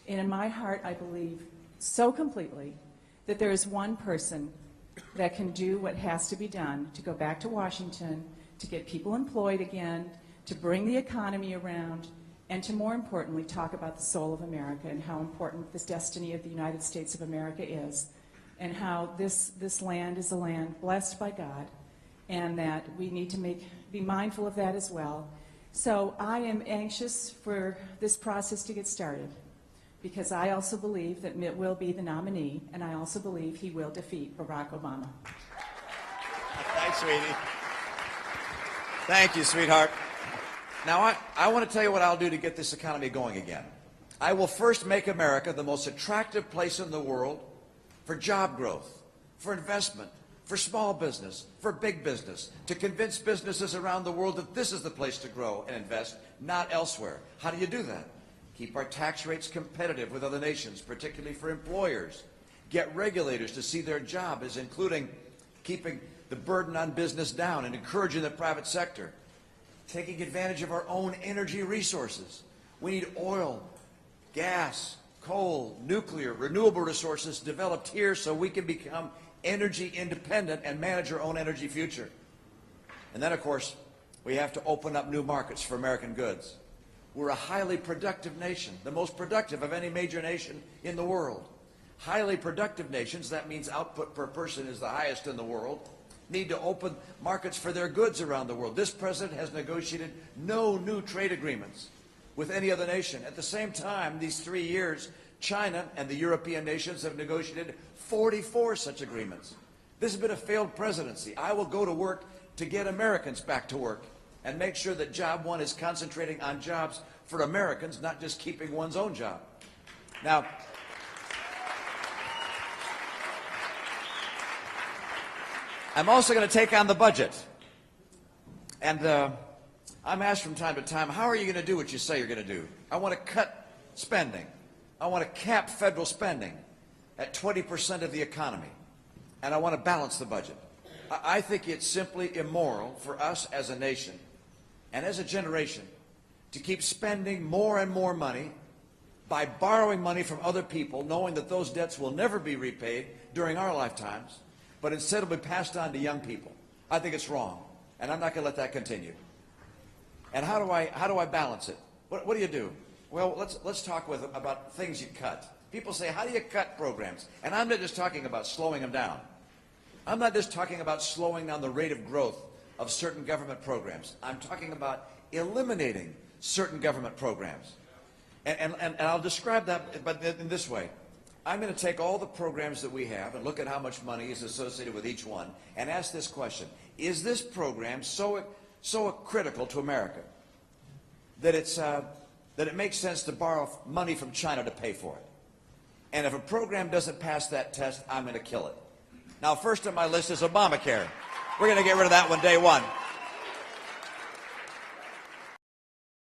And in my heart, I believe so completely that there is one person that can do what has to be done to go back to Washington, to get people employed again, to bring the economy around, and to, more importantly, talk about the soul of America and how important this destiny of the United States of America is, and how this land is a land blessed by God, and that we need to be mindful of that as well. So I am anxious for this process to get started, because I also believe that Mitt will be the nominee, and I also believe he will defeat Barack Obama. Thanks, sweetie. Thank you, sweetheart. Now, I want to tell you what I'll do to get this economy going again. I will first make America the most attractive place in the world for job growth, for investment, for small business, for big business, to convince businesses around the world that this is the place to grow and invest, not elsewhere. How do you do that? Keep our tax rates competitive with other nations, particularly for employers. Get regulators to see their job as including keeping the burden on business down and encouraging the private sector. Taking advantage of our own energy resources. We need oil, gas, coal, nuclear, renewable resources developed here so we can become energy independent and manage our own energy future. And then, of course, we have to open up new markets for American goods. We're a highly productive nation, the most productive of any major nation in the world. Highly productive nations, that means output per person is the highest in the world, need to open markets for their goods around the world. This president has negotiated no new trade agreements with any other nation. At the same time, these 3 years, China and the European nations have negotiated 44 such agreements. This has been a failed presidency. I will go to work to get Americans back to work and make sure that Job 1 is concentrating on jobs for Americans, not just keeping one's own job. Now, I'm also going to take on the budget. And I'm asked from time to time, how are you going to do what you say you're going to do? I want to cut spending. I want to cap federal spending at 20% of the economy. And I want to balance the budget. I think it's simply immoral for us as a nation and as a generation to keep spending more and more money by borrowing money from other people, knowing that those debts will never be repaid during our lifetimes, but instead will be passed on to young people. I think it's wrong, and I'm not going to let that continue. And how do I balance it? What do you do? Well, let's talk about things you cut. People say, how do you cut programs? And I'm not just talking about slowing them down. I'm not just talking about slowing down the rate of growth of certain government programs. I'm talking about eliminating certain government programs. And I'll describe that but in this way. I'm going to take all the programs that we have and look at how much money is associated with each one and ask this question. Is this program so critical to America that it makes sense to borrow money from China to pay for it? And if a program doesn't pass that test, I'm going to kill it. Now, first on my list is Obamacare. We're going to get rid of that one day one.